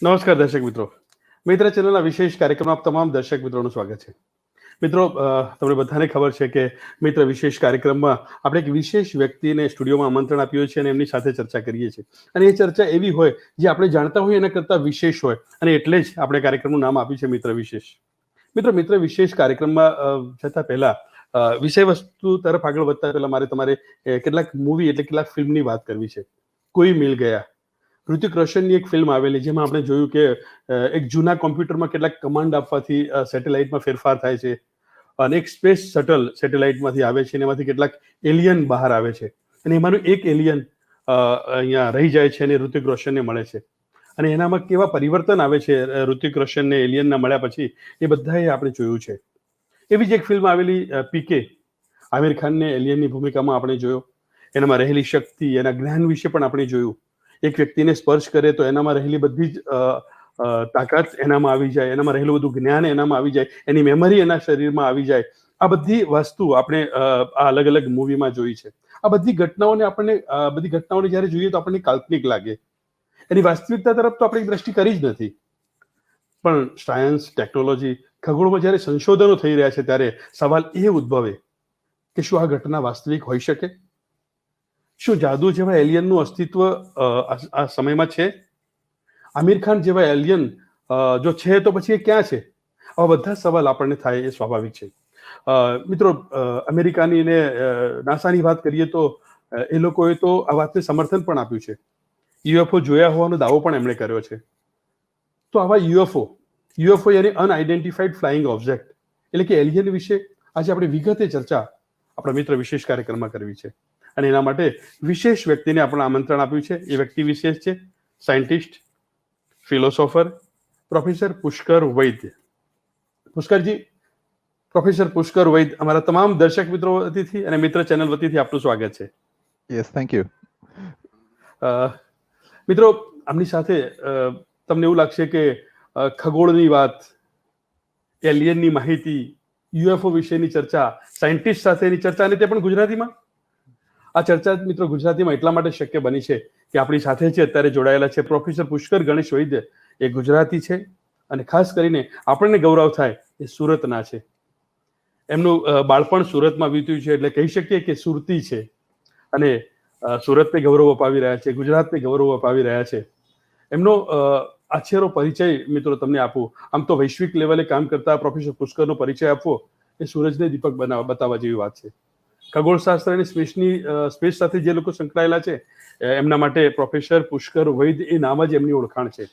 નમસ્કાર દર્શક મિત્રો. મિત્ર ચેનલના વિશેષ કાર્યક્રમમાં આપ તમામ દર્શક મિત્રોનું સ્વાગત છે. મિત્રો, તમને બધાને ખબર છે કે મિત્ર વિશેષ કાર્યક્રમમાં આપણે એક વિશેષ વ્યક્તિને સ્ટુડિયોમાં આમંત્રણ આપ્યું છે અને એમની સાથે ચર્ચા કરીએ છીએ. અને એ ચર્ચા એવી હોય જે આપણે જાણતા હોઈએ એના કરતાં વિશેષ હોય, અને એટલે જ આપણે કાર્યક્રમનું નામ આપ્યું છે મિત્ર વિશેષ. મિત્ર વિશેષ કાર્યક્રમમાં જતાં પહેલા વિષય વસ્તુ તરફ આગળ વધતા પહેલા મારે તમારે કેટલાક મૂવી એટલે કેટલાક ફિલ્મની વાત કરવી છે. કોઈ મિલ ગયા, ઋતિક રોશનની એક ફિલ્મ આવેલી જેમાં આપણે જોયું કે એક જૂના કોમ્પ્યુટરમાં કેટલાક કમાન્ડ આપવાથી સેટેલાઇટમાં ફેરફાર થાય છે, અને એક સ્પેસ શટલ સેટેલાઇટમાંથી આવે છે અને એમાંથી કેટલાક એલિયન બહાર આવે છે, અને એમાંનું એક એલિયન અહીંયા રહી જાય છે અને ઋતિક રોશનને મળે છે, અને એનામાં કેવા પરિવર્તન આવે છે ઋતિક રોશનને એલિયનના મળ્યા પછી, એ બધાએ આપણે જોયું છે. એવી જ એક ફિલ્મ આવેલી પીકે, આમિર ખાનને એલિયનની ભૂમિકામાં આપણે જોયો. એનામાં રહેલી શક્તિ, એના જ્ઞાન વિશે પણ આપણે જોયું. એક વ્યક્તિને સ્પર્શ કરે તો એનામાં રહેલી બધી જ તાકાત એનામાં આવી જાય, એનામાં રહેલું બધું જ્ઞાન એનામાં આવી જાય, એની મેમરી એના શરીરમાં આવી જાય. આ બધી વસ્તુ આપણે આ અલગ અલગ મૂવીમાં જોઈ છે. આ બધી ઘટનાઓને જ્યારે જોઈએ તો આપણને કાલ્પનિક લાગે, એની વાસ્તવિકતા તરફ તો આપણી દ્રષ્ટિ કરી જ નથી. પણ સાયન્સ, ટેકનોલોજી, ખગોળમાં જ્યારે સંશોધનો થઈ રહ્યા છે ત્યારે સવાલ એ ઉદ્ભવે કે શું આ ઘટના વાસ્તવિક હોઈ શકે? શું જાદુ જેવા એલિયનનું અસ્તિત્વ આ સમયમાં છે? આમિર ખાન જેવા એલિયન જો છે તો પછી એ ક્યાં છે? આવા બધા સવાલ આપણને થાય એ સ્વાભાવિક છે. મિત્રો, અમેરિકાની ને નાસાની વાત કરીએ તો એ લોકોએ તો આ વાતને સમર્થન પણ આપ્યું છે. યુએફઓ જોયા હોવાનો દાવો પણ એમણે કર્યો છે. તો આવા યુએફઓ યાની અનઆઇડેન્ટિફાઈડ ફ્લાઇંગ ઓબ્જેક્ટ એટલે કે એલિયન વિશે આજે આપણે વિગતે ચર્ચા આપણા મિત્ર વિશેષ કાર્યક્રમમાં કરવી છે. અને એના માટે વિશેષ વ્યક્તિને આપણે આમંત્રણ આપ્યું છે. એ વ્યક્તિ વિશેષ છે સાયન્ટિસ્ટ, ફિલોસોફર, પ્રોફેસર પુષ્કર વૈદ્ય. પ્રોફેસર પુષ્કર વૈદ્ય અમારા તમામ દર્શક મિત્રો વતીથી અને મિત્ર ચેનલ વતીથી આપનું સ્વાગત છે. Yes, thank you. મિત્રો, આમની સાથે તમને એવું લાગશે કે ખગોળની વાત, એલિયનની માહિતી, યુએફઓ વિશેની ચર્ચા, સાયન્ટિસ્ટ સાથેની ચર્ચા, અને તે પણ ગુજરાતીમાં. આ ચર્ચા મિત્રો ગુજરાતીમાં એટલા માટે શક્ય બની છે કે આપણી સાથે છે અત્યારે જોડાયેલા છે પ્રોફેસર પુષ્કર ગણેશ વૈદ્ય. એ ગુજરાતી છે અને ખાસ કરીને આપણને ગૌરવ થાય એ સુરતના છે. એમનું બાળપણ સુરતમાં વીત્યું છે એટલે કહી શકીએ કે સુરતી છે, અને સુરતને ગૌરવ અપાવી રહ્યા છે, ગુજરાતને ગૌરવ અપાવી રહ્યા છે. એમનો આછેરો પરિચય મિત્રો તમને આપું, આમ તો વૈશ્વિક લેવલે કામ કરતા પ્રોફેસર પુષ્કરનો પરિચય આપવો એ સૂરજને દીપક બતાવવા જેવી વાત છે. ખગોળશાસ્ત્ર અને સ્પેસ સાથે જે લોકો સંકળાયેલા છે એમના માટે પ્રોફેસર પુષ્કર વૈદ્ય એ નામ જ એમની ઓળખાણ છે.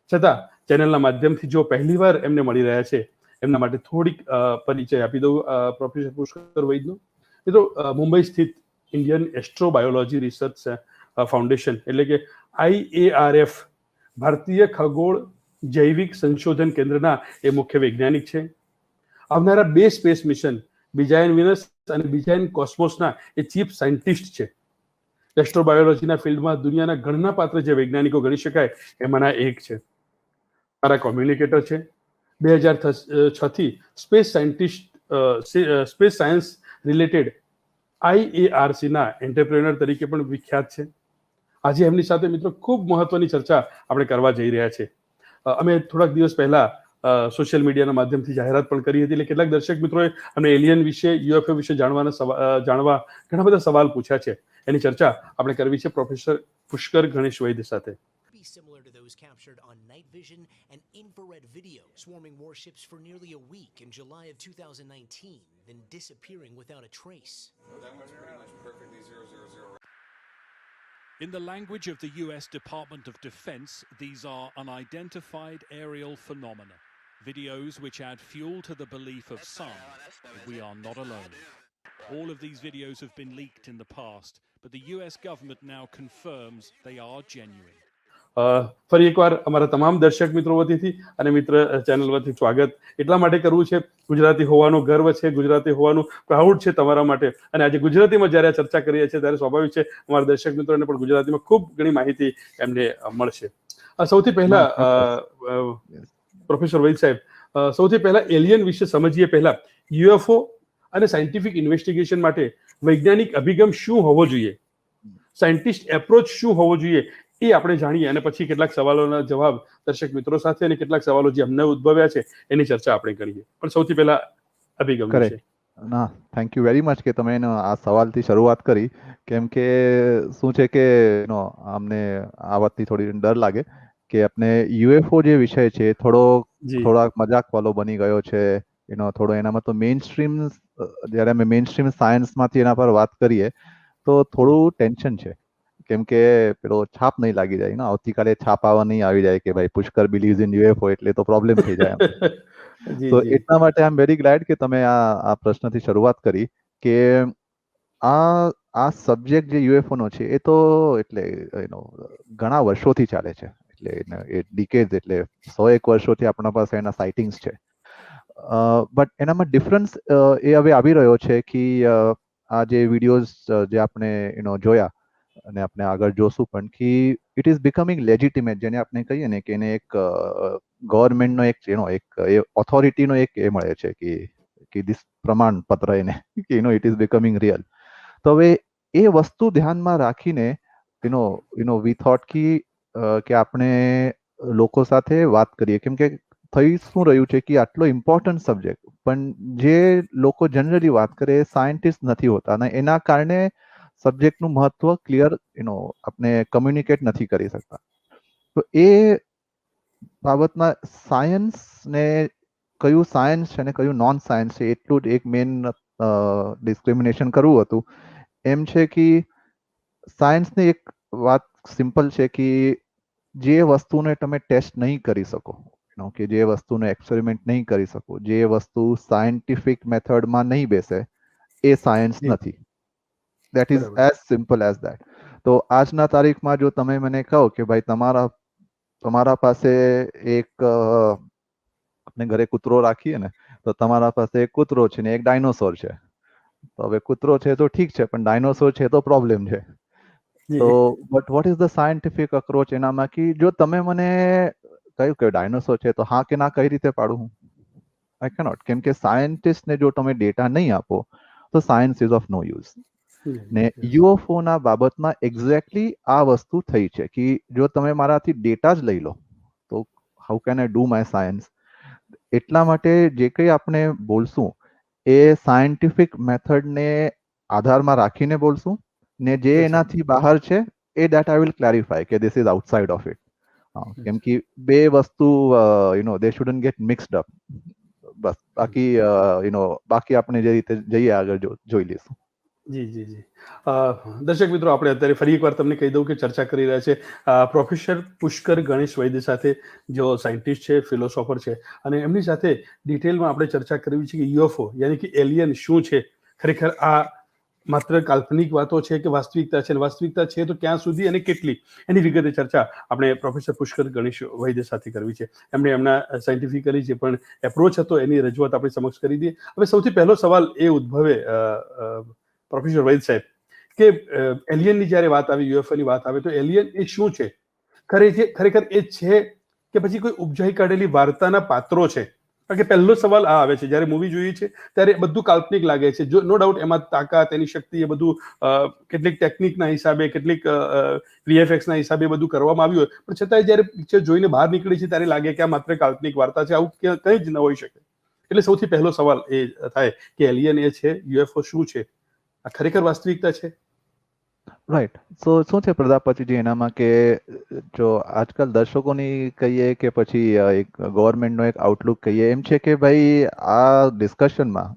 છતાં ચેનલના માધ્યમથી જો પહેલીવાર એમને મળી રહ્યા છે એમના માટે થોડીક પરિચય આપી દઉં પ્રોફેસર પુષ્કર વૈદ્યનો. મિત્રો, મુંબઈ સ્થિત ઇન્ડિયન એસ્ટ્રોબાયોલોજી રિસર્ચ ફાઉન્ડેશન એટલે કે IARF ભારતીય ખગોળ જૈવિક સંશોધન કેન્દ્રના એ મુખ્ય વૈજ્ઞાનિક છે. આવનારા 2 સ્પેસ મિશન બીજાયન વિનસ અને બીજાયન કોસ્મોસના એ ચીફ સાયન્ટિસ્ટ છે. એસ્ટ્રોબાયોલોજીના ફિલ્ડમાં દુનિયાના ગણના પાત્ર જે વૈજ્ઞાનિકો ગણી શકાય એમાંના એક છે. મારા કોમ્યુનિકેટર છે. 2006 થી સ્પેસ સાયન્સ રિલેટેડ IARCના એન્ટરપ્રેન્યોર તરીકે પણ વિખ્યાત છે. આજે એમની સાથે મિત્રો ખૂબ મહત્વની ચર્ચા આપણે કરવા જઈ રહ્યા છે. અમે થોડાક દિવસ પહેલા સોશિયલ મીડિયાના માધ્યમથી જાહેરાત પણ કરી હતી, એટલે કેટલાક દર્શક મિત્રોએ અમને એલિયન વિશે, યુએફઓ વિશે જાણવા ઘણા બધા સવાલ પૂછ્યા છે. એની ચર્ચા આપણે કરવી છે પ્રોફેસર પુષ્કર ગણેશ વૈદ્ય સાથે. Similar to those captured on night vision and infrared video, swarming warships for nearly a week in July of 2019, then disappearing without a trace. In the language of the US Department of Defense, these are unidentified aerial phenomena. Videos which add fuel to the belief of some that we are not alone. All of these videos have been leaked in the past, but the US government now confirms they are genuine. ફરી એકવાર અમારા તમામ દર્શક મિત્રો વતીથી અને મિત્ર channel વતી સ્વાગત એટલા માટે કરવું છે, ગુજરાતી હોવાનો ગર્વ છે, ગુજરાતી હોવાનું પ્રાઉડ છે તમારા માટે. અને આજે ગુજરાતીમાં જ્યારે આ ચર્ચા કરીએ છીએ ત્યારે સ્વાભાવિક છે અમારા દર્શક મિત્રોને પણ ગુજરાતીમાં ખૂબ ઘણી માહિતી એમને મળશે. સૌથી પહેલા પ્રોફેસર વૈદ સાહેબ, સૌથી પહેલા એલિયન વિશે સમજીએ. પહેલા યુએફઓ અને સાયન્ટિફિક ઇન્વેસ્ટિગેશન માટે વૈજ્ઞાનિક અભિગમ શું હોવો જોઈએ, સાયન્ટિસ્ટ એપ્રોચ શું હોવો જોઈએ, એ આપણે જાણીએ અને પછી કેટલાક સવાલોના જવાબ દર્શક મિત્રો સાથે અને કેટલાક સવાલો જે અમને ઉદ્ભવ્યા છે એની ચર્ચા આપણે કરીએ. પણ સૌથી પહેલા અભિગમ કરેક્ટ. વિશે. ના, થેન્ક યુ વેરી મચ કે તમે આ સવાલથી શરૂઆત કરી, કેમ કે શું છે કે અમને આ વાતથી થોડી ડર લાગે કે આપણે યુએફઓ જે વિષય છે એ થોડાક મજાક વાળો બની ગયો છે. થોડો એનામાં તો મેઇન સ્ટ્રીમ, જ્યારે અમે મેઇન સ્ટ્રીમ સાયન્સમાંથી એના પર વાત કરીએ તો થોડું ટેન્શન છે, કેમ કે પેલો છાપ નહીં લાગી જાય ને, આવતીકાલે છાપ આવવા નહીં આવી જાય કે ભાઈ પુષ્કર બિલીવ્સ ઇન યુએફઓ, એટલે તો પ્રોબ્લેમ થઈ જાય. તો એટલા માટે આઈ એમ વેરી ગ્લેડ કે તમે આ પ્રશ્નથી શરૂઆત કરી કે આ સબ્જેક્ટ જે યુએફઓ નો છે એ તો એટલે ઘણા વર્ષોથી ચાલે છે, એટલે એ ડિકેડ્સ, એટલે 101 વર્ષોથી આપણા પાસે એના સાઇટિંગ્સ છે. બટ એનામાં ડિફરન્સ એ હવે આવી રહ્યો છે કે આ જે વિડીયોઝ જે આપણે જોયા અને આપણે આગળ જોશું પણ કે ઇટ ઇઝ બિકમિંગ લેજિટિમેટ, જેને આપણે કહીએ ને કે એને એક ગવર્મેન્ટનો એક ઓથોરિટીનો એક એ મળે છે કે દિસ પ્રમાણપત્ર એને કે ઇટ ઇઝ બિકમિંગ રિયલ. તો હવે એ વસ્તુ ધ્યાનમાં રાખીને વી થોટ કે આપણે લોકો સાથે વાત કરીએ, કેમ કે થઈ શું રહ્યું છે કે આટલો ઇમ્પોર્ટન્ટ સબ્જેક્ટ પણ જે લોકો જનરલી વાત કરે એ સાયન્ટિસ્ટ નથી હોતા અને એના કારણે સબ્જેક્ટનું મહત્વ ક્લિયર આપણે કમ્યુનિકેટ નથી કરી શકતા. તો એ બાબતમાં સાયન્સને કયું સાયન્સ છે અને કયું નોન સાયન્સ છે એટલું જ એક મેઇન ડિસ્ક્રિમિનેશન કરવું હતું. એમ છે કે સાયન્સની એક વાત સિમ્પલ છે કે જે વસ્તુને તમે ટેસ્ટ નહીં કરી શકો, કે જે વસ્તુનો એક્સપેરિમેન્ટ નહીં કરી શકો, જે વસ્તુ સાયન્ટિફિક મેથડમાં નહીં બેસે, એ સાયન્સ નથી. That is as simple as that. તો આજના તારીખમાં જો તમે મને કહો કે ભાઈ તમારા પાસે એક આપણે ઘરે કૂતરો રાખીએ ને, તો તમારા પાસે એક કૂતરો છે ને એક ડાયનોસોર છે. તો હવે કૂતરો છે તો ઠીક છે, પણ ડાયનોસોર છે તો પ્રોબ્લેમ છે. તો but what is the scientific approach એનામાં કે જો તમે મને કહ્યું કે ડાયનોસોર છે તો હા કે ના કઈ રીતે પાડું હું? આઈ કેનોટ, કેમ કે સાયન્ટિસ્ટને જો તમે ડેટા નહીં આપો તો science is of no use. ને યુએફઓ ના બાબતમાં એક્ઝેક્ટલી આ વસ્તુ થઈ છે કે જો તમે મારાથી ડેટા જ લઈ લો તો how can I do my science? એટલા માટે જે કંઈ આપણે બોલશું એ સાયન્ટિફિક મેથડને આધારમાં રાખીને બોલશું, ને જે એનાથી બહાર છે એ દેટ આઈ વિલ ક્લેરિફાય કે this is outside of it. કેમ કે બે વસ્તુ દે શુડન્ટ ગેટ મિક્સડ અપ. બસ બાકી આપણે જે રીતે જઈએ આગળ જોઈ લઈશું. જી. દર્શક મિત્રો, આપણે અત્યારે ફરી એકવાર તમને કહી દઉં કે ચર્ચા કરી રહ્યા છે પ્રોફેસર પુષ્કર ગણેશ વૈદ્ય સાથે, જેઓ સાયન્ટિસ્ટ છે, ફિલોસોફર છે, અને એમની સાથે ડિટેલમાં આપણે ચર્ચા કરવી છે કે યુએફઓ યાની કે એલિયન શું છે, ખરેખર આ માત્ર કાલ્પનિક વાતો છે કે વાસ્તવિકતા છે, અને વાસ્તવિકતા છે તો ક્યાં સુધી અને કેટલી, એની વિગતે ચર્ચા આપણે પ્રોફેસર પુષ્કર ગણેશ વૈદ્ય સાથે કરવી છે. એમણે એમના સાયન્ટિફિકલી જે પણ એપ્રોચ હતો એની રજૂઆત આપણી સમક્ષ કરી દઈએ. હવે સૌથી પહેલો સવાલ એ ઉદ્ભવે પ્રોફેસર વૈદ સાહેબ કે એલિયનની જ્યારે વાત આવે, યુએફઓની વાત આવે, તો એલિયન એ શું છે? ખરેખર એ છે કે પછી કોઈ ઉપજાઈ કાઢેલી વાર્તાના પાત્રો છે? કારણ કે પહેલો સવાલ આ આવે છે, જ્યારે મૂવી જોઈએ છે ત્યારે બધું કાલ્પનિક લાગે છે. જો નો ડાઉટ એમાં તાકાત, એની શક્તિ, એ બધું કેટલીક ટેકનિકના હિસાબે, કેટલીક વીએફએક્સના હિસાબે બધું કરવામાં આવ્યું હોય, પણ છતાંય જ્યારે પિક્ચર જોઈને બહાર નીકળે છે ત્યારે લાગે કે આ માત્ર કાલ્પનિક વાર્તા છે, આવું કંઈ જ ન હોઈ શકે. એટલે સૌથી પહેલો સવાલ એ થાય કે એલિયન એ છે, યુએફઓ શું છે, આ ખરેખર વાસ્તવિકતા છે? રાઈટ. સો શું છે પ્રજાપતિજી એનામાં કે જો આજકાલ દર્શકોની કહીએ કે પછી એક ગવર્મેન્ટનો એક આઉટલુક કહીએ, એમ છે કે ભાઈ આ ડિસ્કશનમાં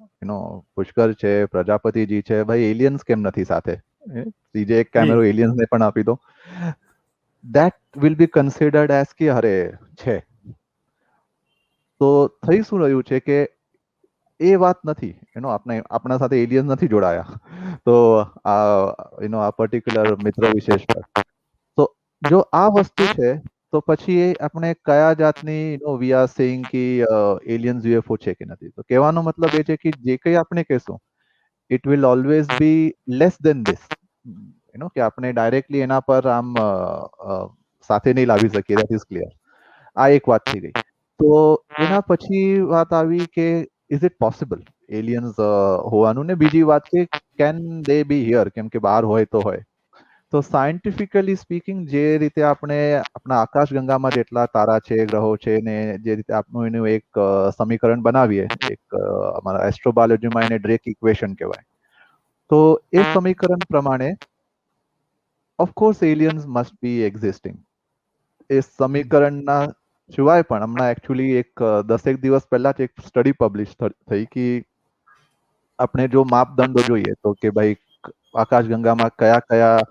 પુષ્કર છે, પ્રજાપતિજી છે, ભાઈ એલિયન્સ કેમ નથી સાથે? ત્રીજે એક કેમેરો એલિયન્સને પણ આપી દો. That will be considered as કે અરે છે. તો થઈ શું રહ્યું છે કે એ વાત નથી, આપણા સાથે એલિયન્સ નથી જોડાયા તો આ પર્ટિક્યુલર મિત્ર વિશેષ પર. તો જો આ વસ્તુ છે તો પછી એ આપણે કયા જાતની વી આર સેઇંગ કે એલિયન્સ યુએફઓ છે કે નથી? તો કહેવાનો મતલબ એ છે કે જે કંઈ આપણે કહેશું it will always be less than this. કે આપણે ડાયરેક્ટલી એના પર આમ સાથે નહીં લાવી શકીએ. That is clear. આ એક વાત થઈ ગઈ. તો એના પછી વાત આવી કે ઇઝ ઇટ પોસિબલ એલિયન્સ હોવાનું, ને બીજી વાત કે કેન દે બી હિયર, કેમ કે બહાર હોય તો હોય. તો સાયન્ટિફિકલી સ્પીકિંગ જે રીતે આપણે આપણા આકાશગંગામાં જેટલા તારા છે ગ્રહો છે ને જે રીતે આપણું એનું એક સમીકરણ બનાવીએ એક અમારા એસ્ટ્રોબાયોલોજીમાં એને ડ્રેક ઇક્વેશન કહેવાય. તો એ સમીકરણ પ્રમાણે of course aliens must be existing. એ સમીકરણના સિવાય પણ હમણાં એકચ્યુઅલી એક 10 દિવસ પહેલા જ એક સ્ટડી પબ્લિશ થઈ કે આપણે જો માપદંડો જોઈએ તો કે ભાઈ આકાશગંગામાં કયા કયા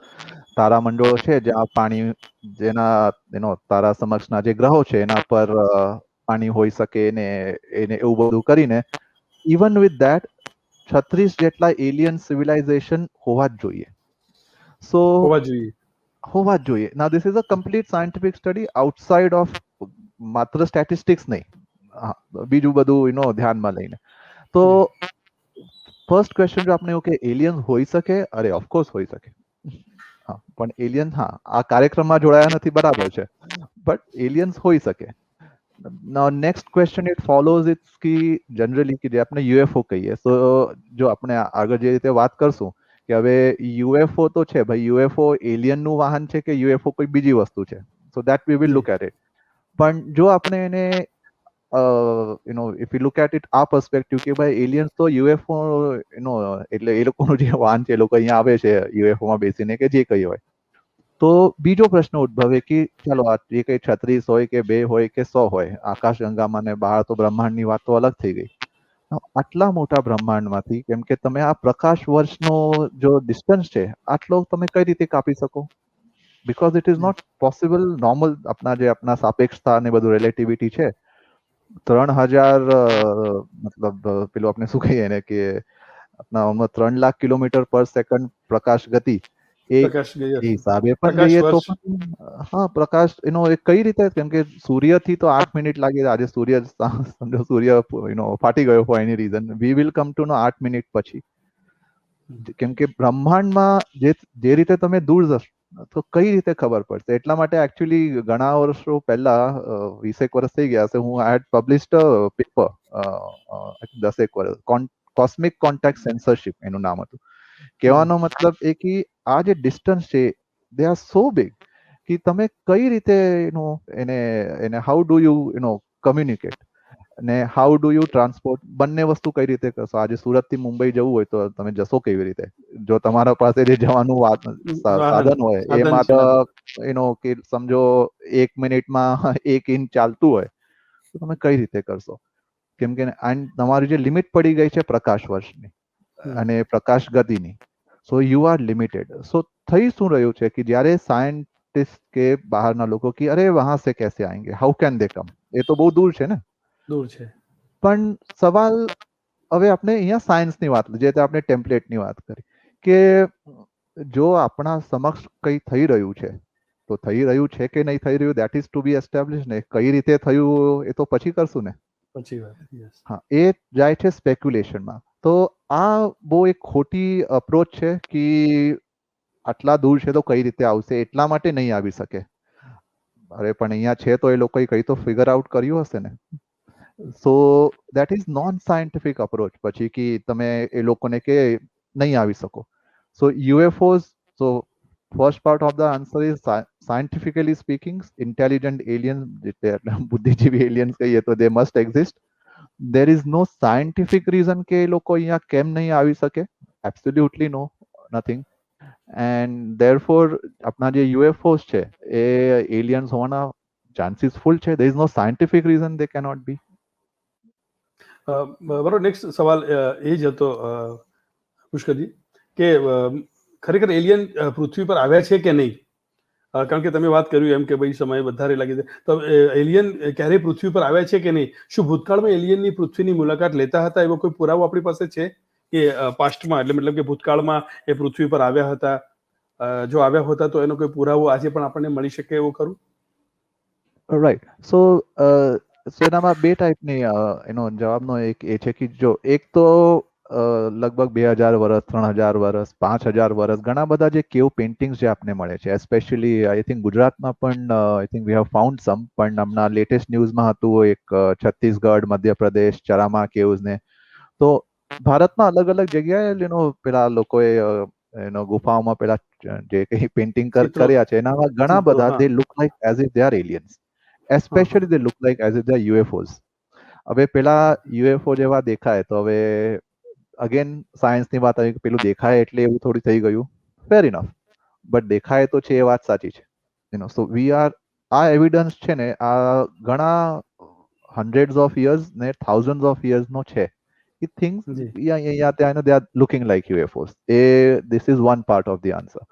તારામંડળો છે જ્યાં પાણી જેના તારા સમક્ષના જે ગ્રહો છે એના પર પાણી હોઈ શકે ને એને એવું બધું કરીને ઇવન વિથ ધેટ 36 જેટલા એલિયન સિવિલાઇઝેશન હોવા જ જોઈએ. સો હોવા જ જોઈએ. Now this is a complete scientific study outside of માત્ર સ્ટેટિસ્ટિક્સ નહીં, બીજું બધું ધ્યાનમાં લઈને. તો ફર્સ્ટ ક્વેશ્ચન જો આપણે એવું કે એલિયન હોઈ શકે, અરે ઓફકોર્સ હોઈ શકે. હા, પણ એલિયન આ કાર્યક્રમમાં જોડાયા નથી બરાબર છે, બટ એલિયન્સ હોઈ શકે. Next question it follows it's કે જનરલી કે જે આપણે યુએફઓ કહીએ, તો જો આપણે આગળ જે રીતે વાત કરશું કે હવે યુએફઓ તો છે ભાઈ, યુએફઓ એલિયનનું વાહન છે કે યુએફઓ કોઈ બીજી વસ્તુ છે, so that we will look at it. પણ જો આપણે એને if you look at it આ પર્સપેક્ટિવ કે ભાઈ એલિયન્સ તો યુએફઓ એટલે એ લોકોનું જે વાહન છે, એ લોકો અહીંયા આવે છે યુએફઓ માં બેસીને કે જે કઈ હોય. તો બીજો પ્રશ્ન ઉદ્ભવે કે ચાલો આ જે કઈ 36 હોય કે 2 હોય કે 100 હોય, આકાશગંગામાં ને બહાર તો બ્રહ્માંડની વાત તો અલગ થઈ ગઈ. આટલા મોટા બ્રહ્માંડમાંથી કેમ કે તમે આ પ્રકાશ વર્ષનો જો ડિસ્ટન્સ છે આટલો તમે કઈ રીતે કાપી શકો? Because it is not possible. Normal આપણા સાપેક્ષતા ને બધું રિલેટિવિટી છે, 3000 મતલબ પેલું આપણે શું કહીએ ને કે આપણા 3 લાખ કિલોમીટર પર સેકન્ડ પ્રકાશ ગતિ, એ હિસાબે પણ જઈએ તો પણ હા, પ્રકાશ કઈ રીતે, કેમ કે સૂર્યથી તો 8 મિનિટ લાગે. આજે સૂર્ય ફાટી ગયો for any reason, we will come to know 8 minute પછી. કેમ કે બ્રહ્માંડમાં જે રીતે તમે દૂર જશો તો કઈ રીતે ખબર પડશે? એટલા માટે એકચ્યુઅલી ઘણા વર્ષો પહેલા 20 વર્ષ થઈ ગયા હશે, હું આઈ હેડ પબ્લિશ્ડ અ પેપર 10 વર્ષ, કોસ્મિક કોન્ટેક્ટ સેન્સરશિપ એનું નામ હતું. કહેવાનો મતલબ એ કે આ જે ડિસ્ટન્સ છે દે આર સો બિગ કે તમે કઈ રીતે એને હાઉ ડુ યુ કમ્યુનિકેટ ને હાઉ ડુ યુ ટ્રાન્સપોર્ટ, બંને વસ્તુ કઈ રીતે કરશો? આજે સુરત થી મુંબઈ જવું હોય તો તમે જશો કેવી રીતે? જો તમારા પાસે જે જવાનું સાધન હોય એમાં તો કે સમજો 1 મિનિટમાં 1 ઇંચ ચાલતું હોય તો તમે કઈ રીતે કરશો? કેમ કે તમારી જે લિમિટ પડી ગઈ છે પ્રકાશ વર્ષની અને પ્રકાશ ગતિની, સો યુ આર લિમિટેડ. સો થઈ શું રહ્યું છે કે જ્યારે સાયન્ટિસ્ટ કે બહારના લોકો કે અરે વહાં સે કેસે આएंगे, હાઉ કેન દે કમ, એ તો બહુ દૂર છે ને. દૂર છે. પણ સવાલ હવે આપણે અહીંયા સાયન્સની વાત, જે આપણે ટેમ્પલેટની વાત કરી કે જો આપણા સમક્ષ કંઈ થઈ રહ્યું છે તો થઈ રહ્યું છે કે નહીં થઈ રહ્યું, that is to be establish ને. કઈ રીતે થયું એ તો પછી કરશું ને. પછી વાત. હા, એ જાય છે સ્પેક્યુલેશનમાં. તો આ બહુ એક ખોટી અપ્રોચ છે કે આટલા દૂર છે તો કઈ રીતે આવશે, એટલા માટે નહીં આવી શકે. અરે પણ અહીંયા છે તો એ લોકોએ કઈ તો ફિગર આઉટ કર્યું હશે ને. So that is non scientific approach પછી કે તમે એ લોકોને કે નહીં આવી શકો. So UFOs, so first part of the answer is scientifically speaking intelligent aliens, બુદ્ધિજીવી એલિયન્સ કહીએ તો they must exist. There is no scientific reason કે એ લોકો અહીંયા કેમ નહીં આવી શકે. Absolutely no, nothing. And therefore આપણા જે યુએફઓઝ છે એ એલિયન્સ હોવાના ચાન્સીસ ફૂલ છે. There is no scientific reason they cannot be. બરોબર. નેક્સ્ટ સવાલ એ જ હતો પુષ્કરજી કે ખરેખર એલિયન પૃથ્વી પર આવ્યા છે કે નહીં? કારણ કે તમે વાત કર્યું એમ કે ભાઈ સમય વધારે લાગે છે, તો એલિયન ક્યારે પૃથ્વી પર આવ્યા છે કે નહીં? શું ભૂતકાળમાં એલિયનની પૃથ્વીની મુલાકાત લેતા હતા એવો કોઈ પુરાવો આપણી પાસે છે કે પાસ્ટમાં, એટલે મતલબ કે ભૂતકાળમાં એ પૃથ્વી પર આવ્યા હતા? જો આવ્યા હોતા તો એનો કોઈ પુરાવો આજે પણ આપણને મળી શકે એવું ખરું? રાઈટ. સો એનામાં 2 ટાઈપની એનો જવાબનો એક એ છે કે જો એક તો લગભગ 2000 વર્ષ, 3000 વર્ષ, 5000 વર્ષ ઘણા બધા જે કેવ પેઇન્ટિંગ્સ જે આપને મળે છે, એસ્પેશિયલી આઈ થિંક ગુજરાતમાં પણ I think we have found some, પણ હમણાં લેટેસ્ટ ન્યૂઝમાં હતું એક છત્તીસગઢ, મધ્યપ્રદેશ, ચરામા કેવ્સ ને. તો ભારતમાં અલગ અલગ જગ્યાએ પેલા લોકોએ ગુફાઓમાં પેલા જે કંઈ પેઇન્ટિંગ ચિત્રો કર્યા છે એનામાં ઘણા ચિત્રો બધા હા they look like as if they are aliens, હા especially they look like as if they are UFOs. હવે પેલા યુએફઓ જેવા દેખાય તો હવે અગેન સાયન્સની વાત આવી કે પેલું દેખાય એટલે એવું થોડી થઈ ગયું, ફેર ઇનફ, બટ દેખાય તો છે એ વાત સાચી છે. સો વી આર, આ એવિડન્સ છે ને આ ઘણા હંડ્રેડ્સ ઓફ યર્સ ને થાઉઝન્ડ ઓફ યર્સ નો છે. એ થિંગ્સ જી અહીંયા ત્યાં they are looking like UFOs. This is one part of the answer.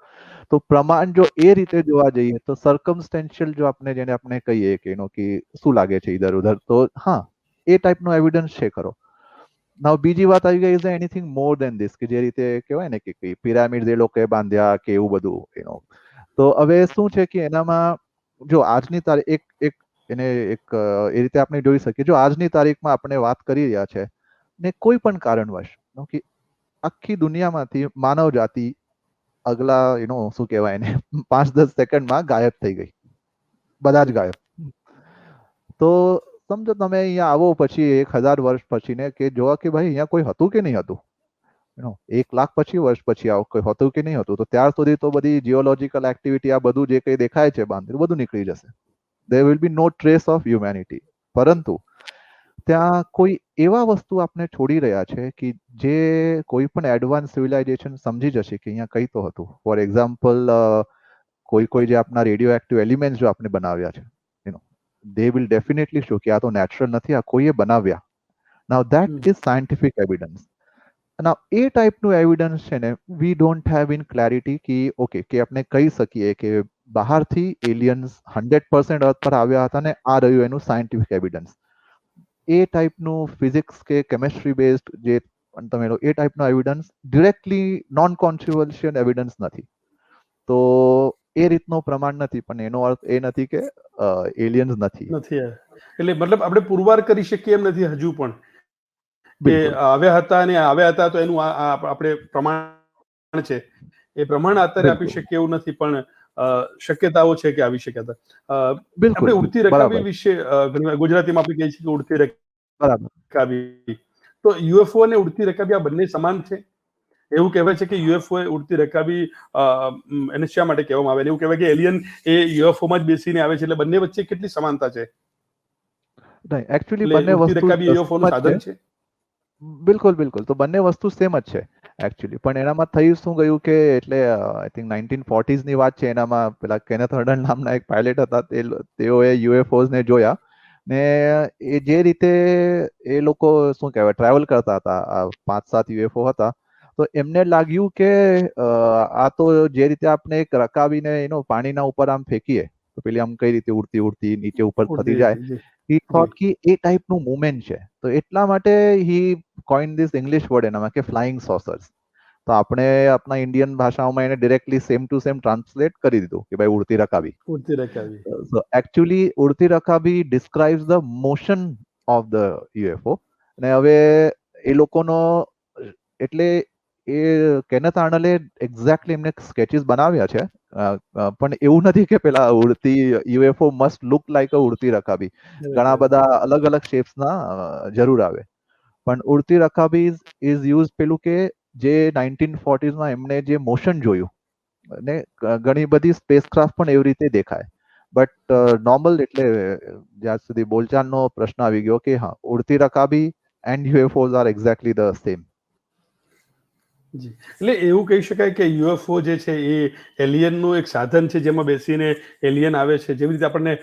તો પ્રમાણ જો એ રીતે જોવા જઈએ તો સર્કમસ્ટેન્શિયલ જો આપણે જેને આપણે કહીએ કે કે શું લાગે છે ઇધર ઉધર, તો હા એ ટાઈપનો એવિડન્સ છે ખરો. નાવ બીજી વાત આવી ગઈ, is anything more then this, કે જે રીતે કહેવાય ને કે પિરામિડ એ લોકોએ બાંધ્યા કે એવું બધું. તો હવે શું છે કે એનામાં જો આજની તારીખ એક એને એક એ રીતે આપણે જોઈ શકીએ, જો આજની તારીખમાં આપણે વાત કરી રહ્યા છે ને કોઈ પણ કારણવશ કે આખી દુનિયામાંથી માનવ જાતિ અગલા શું કહેવાય એને 5-10 સેકન્ડમાં ગાયબ થઈ ગઈ, બધા જ ગાયબ. તો સમજો તમે અહીંયા આવો પછી 1000 વર્ષ પછી ને કે જોવા કે ભાઈ અહીંયા કોઈ હતું કે નહીં હતું, 1 લાખ પછી વર્ષ પછી આવું કોઈ હતું કે નહીં હતું, તો ત્યાર સુધી તો બધી જીઓલોજીકલ એક્ટિવિટી આ બધું જે કંઈ દેખાય છે બાંધેલું બધું નીકળી જશે. there will be no trace of humanity. પરંતુ ત્યાં કોઈ એવા વસ્તુ આપણે છોડી રહ્યા છે કે જે કોઈ પણ એડવાન્સ સિવિલાઇઝેશન સમજી જશે કે અહીંયા કંઈ તો હતું. ફોર એક્ઝામ્પલ કોઈ જે આપણા રેડિયો એક્ટિવ એલિમેન્ટ્સ જો આપણે બનાવ્યા છે, they will definitely show કે આ તો નેચરલ નથી, આ કોઈએ બનાવ્યા. નાઉ that is scientific evidence. નાઉ એ ટાઈપનું એવિડન્સ છે ને we don't have in clarity કે ઓકે કે આપણે કહી શકીએ કે બહારથી એલિયન્સ 100% અર્થ પર આવ્યા હતા ને આ રહ્યું એનું સાયન્ટિફિક એવિડન્સ. એ ટાઈપનું ફિઝિક્સ કે કેમેસ્ટ્રી બેઝડ જે તમે એ ટાઈપનો evidence directly non controversial evidence નથી. તો એ રીતનો પ્રમાણ નથી, પણ એનો અર્થ એ નથી કે એલિયન્સ નથી. એટલે મતલબ આપણે પુરવાર કરી શકીએ એમ નથી હજુ પણ કે આવ્યા હતા તો એનું આપણે પ્રમાણ છે એ પ્રમાણ અત્યારે આપી શકીએ એવું નથી, પણ શક્યતાઓ છે કે આવી શક્યા હતા. આપણે ઉડતી રકાબી વિશે ઘણીવાર ગુજરાતીમાં આપણે કહીએ છીએ કે ઉડતી રકાબી, તો યુએફઓ અને ઉડતી રકાબી આ બંને સમાન છે? એવું કહેવાય છે કે યુએફઓ ઉડતી રકાબી એને શા માટે કહેવામાં આવે, એવું કહેવાય કે એલિયન એ યુએફઓમાં જ બેસીને આવે છે, એટલે બંને વચ્ચે કેટલી સમાનતા છે? નહીં, એકચ્યુઅલી બંને વસ્તુ યુએફઓનું સાધન છે. બિલકુલ બિલકુલ, તો બંને વસ્તુ સેમ જ છે એકચ્યુઅલી. પણ એનામાં થઈ શું ગયું કે એટલે આઈ થિંક 1940s ની વાત છે, એનામાં પેલા કેનેથ હર્ડન નામના એક પાયલટ હતા, તેઓએ યુએફઓઝ ને જોયા ને એ જે રીતે એ લોકો શું કહેવાય ટ્રાવેલ કરતા હતા, 5-7 યુએફઓ હતા, તો એમને લાગ્યું કે આ તો જે રીતે આપણે એક રકાબીને પાણીના ઉપર આમ ફેંકીએ તો પેલી આમ કઈ રીતે ઉડતી ઉડતી નીચે ઉપર થતી જાય, he thought કે એ ટાઈપનું મૂવમેન્ટ છે. તો એટલા માટે he coined this English word એનામાં કે ફ્લાઇંગ સોસર્સ. તો આપણે આપણા ઇન્ડિયન ભાષાઓમાં એને directly same to same translate કરી દીધું કે ભાઈ ઉડતી રકાબી. સો એકચ્યુઅલી ઉડતી રકાબી describes the motion of the UFO. અને હવે એ લોકોનો એટલે એ કેનેથ આર્નલ્ડે એક્ઝેક્ટલી એમને સ્કેચીસ બનાવ્યા છે, પણ એવું નથી કે પેલા ઉડતી UFO must look like a ઉડતી રકાબી. ઘણા બધા અલગ અલગ શેપ્સના જરૂર આવે, પણ ઉડતી રકાબી ઇઝ યુઝ પેલું કે જે 1940sમાં એમને જે મોશન જોયું ને ઘણી બધી સ્પેસક્રાફ્ટ પણ એવી રીતે દેખાય, બટ નોર્મલ એટલે જ્યાં સુધી બોલચાલનો પ્રશ્ન આવી ગયો કે હા ઉડતી રકાબી and UFOs are exactly the same. જી, એટલે એવું કહી શકાય કે યુએફઓ જે છે એ એલિયનનું એક સાધન છે જેમાં બેસીને એલિયન આવે છે, જેવી રીતે આપણને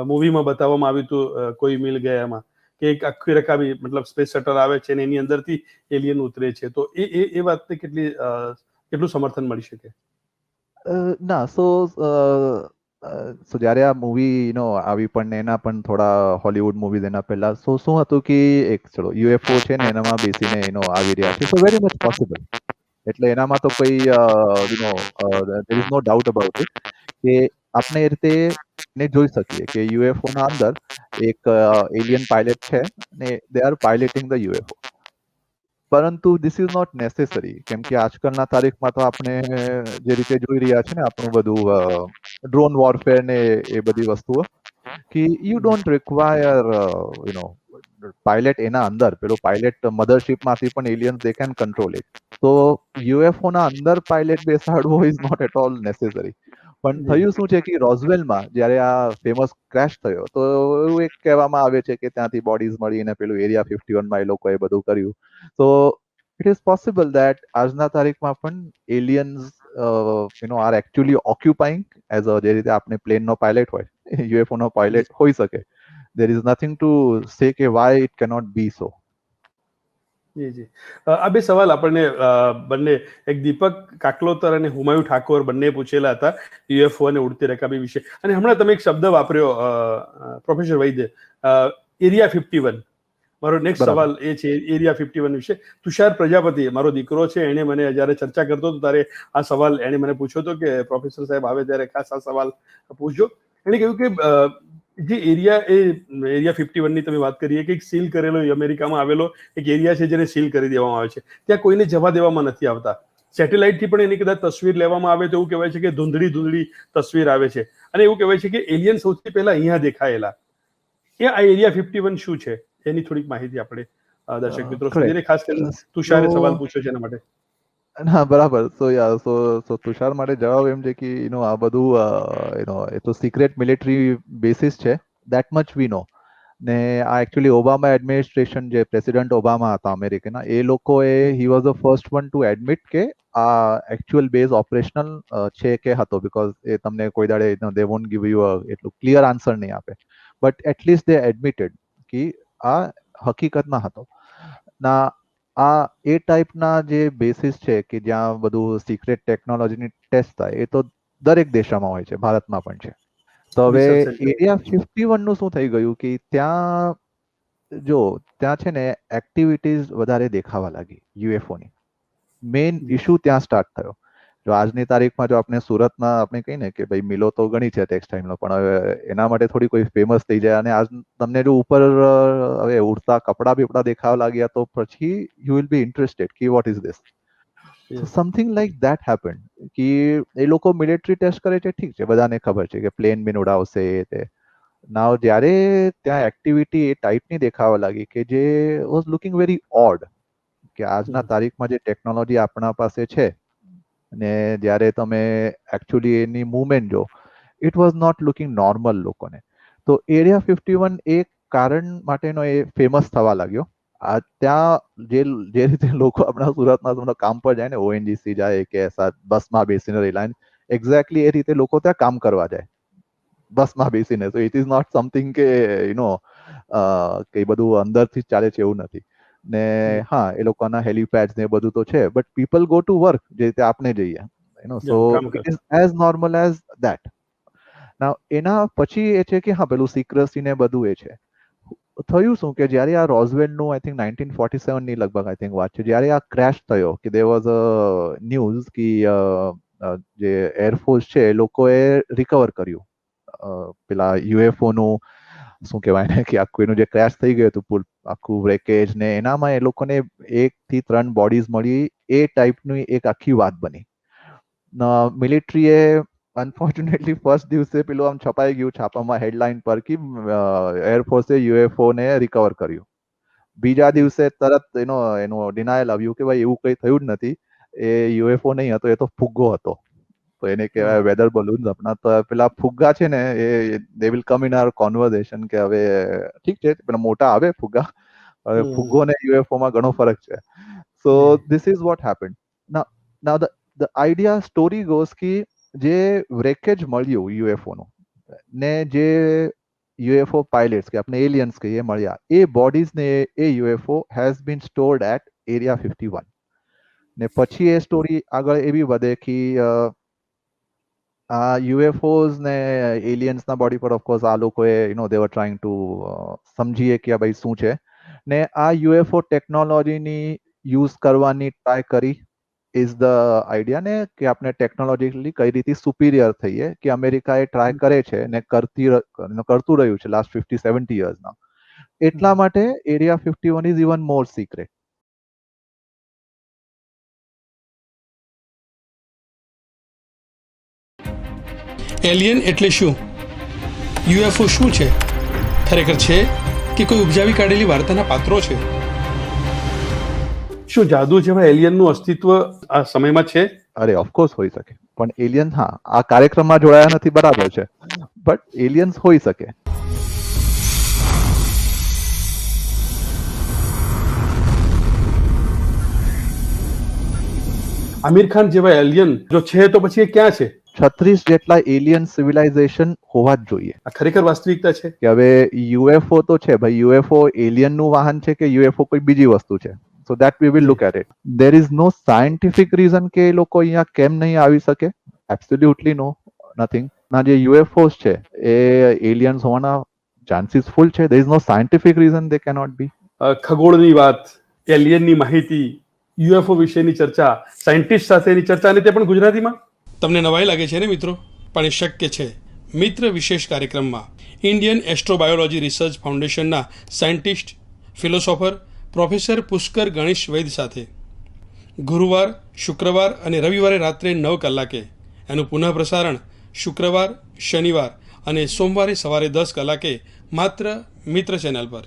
મૂવીમાં બતાવવામાં આવ્યું હતું કોઈ મિલ ગયામાં કે એક આખી રકાબી મતલબ સ્પેસ શટલ આવે છે અને એની અંદરથી એલિયન ઉતરે છે. તો એ વાતને કેટલું સમર્થન મળી શકે? ના, સો જ્યારે આ મૂવી આવી પણ એના પણ થોડા હોલિવૂડ મૂવીઝ એના પહેલા શું હતું કે એક ચલો યુએફઓ છે ને એનામાં બેસીને આવી રહ્યા છે, સો વેરી મચ પોસિબલ. એટલે એનામાં તો કોઈ there is no doubt about it કે આપણે એ રીતે ને જોઈ શકીએ કે યુએફઓ ના અંદર એક એલિયન પાયલટ છે ને they are piloting the UFO. પરંતુ ધીસ ઇઝ નોટ નેસેસરી, કેમ કે આજકાલના તારીખમાં તો આપણે જે રીતે જોઈ રહ્યા છે ને આપણું બધું ડ્રોન વોરફેર ને એ બધી વસ્તુઓ, કે યુ ડોન્ટ રિક્વાયર પાયલટ એના અંદર પેલો પાયલટ મધરશિપમાંથી પણ aliens they can control it. તો યુએફઓ ના અંદર પાયલટ બેસાડવો is not at all necessary. પણ જી. થયું શું છે કે રોઝવેલમાં જ્યારે આ ફેમસ ક્રેશ થયો તો એવું એક કહેવામાં આવે છે કે ત્યાંથી બોડીઝ મળીને પેલું એરિયા 51માં એ લોકોએ બધું કર્યું. તો ઇટ ઇઝ પોસિબલ દેટ આજના તારીખમાં પણ aliens are actually occupying as a જે રીતે આપણે પ્લેનનો પાયલટ હોય યુએફઓ નો પાયલટ હોઈ શકે. there is nothing to say કે why it cannot be so. જી જી આ બે સવાલ આપણને બંને એક દીપક કાકલોતર અને હુમાયુ ઠાકોર બંને પૂછેલા હતા યુએફઓ અને ઉડતી રકાબી વિશે. અને હમણાં તમે એક શબ્દ વાપર્યો પ્રોફેસર વૈદ્ય, એરિયા 51. મારો નેક્સ્ટ બરાબર. સવાલ એ છે એરિયા 51 વિશે. તુષાર પ્રજાપતિ મારો દીકરો છે, એણે મને જ્યારે ચર્ચા કરતો હતો ત્યારે આ સવાલ એણે મને પૂછ્યો હતો કે પ્રોફેસર સાહેબ આવે ત્યારે ખાસ આ સવાલ પૂછજો. એણે કહ્યું કે જે એરિયા 51 ની તમે વાત કરીએ કે એક સીલ કરેલો અમેરિકામાં આવેલો એક એરિયા છે જેને સીલ કરી દેવામાં આવે છે, ત્યાં કોઈને જવા દેવામાં નથી આવતા. સેટેલાઇટથી પણ એની કદાચ તસવીર લેવામાં આવે તો એવું કહેવાય છે કે ધૂંધળી તસવીર આવે છે, અને એવું કહેવાય છે કે એલિયન સૌથી પહેલા અહીંયા દેખાયેલા. આ એરિયા 51 શું છે એની થોડીક માહિતી આપણે દર્શક મિત્રો સુધી, ખાસ કરીને તુષારે સવાલ પૂછ્યો છે એના માટે. હા બરાબર. સો તુષાર માટે જવાબ એમ છે કે આ બધું એ તો સિક્રેટ મિલિટરી બેસિસ છે, દેટ મચ વી નો. ને આ એકચ્યુઅલી ઓબામા એડમિનિસ્ટ્રેશન જે પ્રેસિડેન્ટ ઓબામા હતા અમેરિકાના, એ લોકોએ he was the first one to admit કે આ એકચ્યુઅલ બેઝ ઓપરેશનલ છે કે હતો. બીકોઝ એ તમને કોઈ દાડે દે વોન્ટ ગીવ યુ એટલું ક્લિયર આન્સર નહીં આપે, બટ એટલીસ્ટ દે એડમિટેડ કે આ હકીકતમાં હતો. ના આ એ ટાઈપના જે બેસિસ છે કે જ્યાં બધું સિક્રેટ ટેકનોલોજીની ટેસ્ટ થાય એ તો દરેક દેશોમાં હોય છે, ભારતમાં પણ છે. તો હવે Research center. એરિયા 51 નું શું થઈ ગયું કે ત્યાં ત્યાં છે ને એક્ટિવિટીઝ વધારે દેખાવા લાગી યુએફઓની. મેઇન ઇશ્યુ ત્યાં સ્ટાર્ટ થયો. જો આજની તારીખમાં જો આપણે સુરતમાં આપણે કહીએ ને કે ભાઈ મિલો તો ઘણી છે ટેક્સટાઇલનો, પણ હવે એના માટે થોડી કોઈ ફેમસ થઈ જાય અને આજ તમને જો ઉપર હવે ઉડતા કપડા બીપડા દેખાવા લાગ્યા તો પછી યુ વિલ બી ઇન્ટરેસ્ટેડ કે what is this. Something like that happen કે એ લોકો મિલિટરી ટેસ્ટ કરે છે, ઠીક છે, બધાને ખબર છે કે પ્લેન બીન ઉડાવશે તે. નાવ જ્યારે ત્યાં એક્ટિવિટી એ ટાઈપની દેખાવા લાગી કે જે વોઝ લુકિંગ વેરી ઓડ, કે આજના તારીખમાં જે ટેકનોલોજી આપણા પાસે છે ને જ્યારે તમે એકચ્યુઅલી એની મુવમેન્ટ જો, it was not looking normal લોકોને. તો એરિયા 51 એક કારણ માટેનો એ ફેમસ થવા લાગ્યો. આ ત્યાં જે રીતે લોકો આપણા સુરતમાં તમને કામ પર જાય ને, ઓએનજીસી જાય કે બસમાં બેસીને રિલાયન્સ, એક્ઝેક્ટલી એ રીતે લોકો ત્યાં કામ કરવા જાય બસમાં બેસીને. તો ઇટ ઇઝ નોટ સમથિંગ કે કે બધું અંદરથી જ ચાલે છે એવું નથી. ને હા, એ લોકોના હેલિપેડ્સ ને બધું તો છે, but people go to work જે રીતે આપણે જઈએ. So it is as normal as that. Now એના પછી એ છે કે હા પેલું સિક્રસી ને બધું એ છે. થયું શું કે જ્યારે આ રોઝવેલનું આઈ થિંક 1947 ની લગભગ આઈ થિંક વાત છે, જ્યારે આ ક્રેશ થયો કે દેર વોઝ અ ન્યૂઝ કે જે એરફોર્સ છે એ લોકોએ રિકવર કર્યું પેલા યુએફઓ નું શું કહેવાય ને કે આખું એનું જે ક્રેશ થઈ ગયું હતું આખું બ્રેકેજ ને, એનામાં એ લોકોને 1 થી 3 બોડીઝ મળી. એ ટાઈપની એક આખી વાત બની. મિલિટરીએ અનફોર્ચ્યુનેટલી ફર્સ્ટ દિવસે પેલું આમ છપાઈ ગયું છાપામાં હેડલાઇન પર કે એરફોર્સે યુએફઓ ને રિકવર કર્યું. બીજા દિવસે તરત એનો ડિનાયલ આવ્યું કે ભાઈ એવું કંઈ થયું જ નથી, એ યુએફઓ નહીં હતો, એ તો ફુગ્ગો હતો. તો એને કહેવાય વેધર બલૂન. આપણા તો પેલા ફુગ્ગા છે ને એ they will come in our conversation કે હવે ઠીક છે પેલા મોટા આવે ફુગ્ગા, હવે ફુગ્ગો ને યુએફઓ માં ઘણો ફરક છે. So this is what happened. Now the idea story goes કે જે વ્રેકેજ મળ્યું યુએફઓ નું ને જે યુએફઓ પાયલટ્સ કે આપણે એલિયન્સ કહીએ મળ્યા, એ બોડીઝ ને એ UFO has been stored at area 51. ને પછી એ સ્ટોરી આગળ એવી વધે કે આ યુએફઓઝ ને એલિયન્સના બોડી પર ઓફકોર્સ આ લોકોએ દે વર ટ્રાઇંગ ટુ સમજીએ કે ભાઈ શું છે. ને આ યુએફઓ ટેકનોલોજીની યુઝ કરવાની ટ્રાય કરી ઇઝ ધ આઈડિયા, ને કે આપણે ટેકનોલોજીકલી કઈ રીતે સુપિરિયર થઈએ, કે અમેરિકા એ ટ્રાય કરે છે ને કરતું રહ્યું છે લાસ્ટ 50-70 યર્સમાં. એટલા માટે area 51 is even more secret. Alien એટલે શું? યુએફઓ શું છે? ખરેખર છે કે કોઈ ઉપજાવી કાઢેલી વાર્તાના પાત્રો છે? શું જાદુ જેવા એલિયનનું અસ્તિત્વ આ સમયમાં છે? અરે ઓફકોર્સ હોઈ શકે, પણ એલિયન, હા, આ કાર્યક્રમમાં જોડાયા નથી બરાબર છે, બટ એલિયન્સ હોઈ શકે. આમિર ખાન જેવા એલિયન જો છે તો પછી એ ક્યાં છે? 36 જેટલા એલિયન સિવિલાઇઝેશન હોવા જ જોઈએ. આ ખરેખર વાસ્તવિકતા છે? કે હવે યુએફઓ તો છે ભાઈ, યુએફઓ એલિયનનું વાહન છે કે યુએફઓ કોઈ બીજી વસ્તુ છે? So that we will look at it. There is no scientific reason કે એ લોકો અહીંયા કેમ નહીં આવી શકે. Absolutely no, nothing. ના જે યુએફઓસ છે એ એલિયન્સ હોવાના ચાન્સીસ ફૂલ છે. There is no scientific reason they cannot be. ખગોળની વાત, એલિયનની માહિતી, યુએફઓ વિશેની ચર્ચા, સાયન્ટિસ્ટ સાથેની ચર્ચા, અને તે પણ ગુજરાતીમાં. તમને નવાઈ લાગે છે ને મિત્રો? પણ એ શક્ય છે. મિત્ર વિશેષ કાર્યક્રમમાં ઇન્ડિયન એસ્ટ્રોબાયોલોજી રિસર્ચ ફાઉન્ડેશનના scientist, philosopher professor Pushkar Ganesh Vaidya સાથે ગુરુવાર, શુક્રવાર અને રવિવારે રાત્રે 9 કલાકે. એનું પુનઃ પ્રસારણ શુક્રવાર, શનિવાર અને સોમવારે સવારે 10 કલાકે માત્ર મિત્ર ચેનલ પર.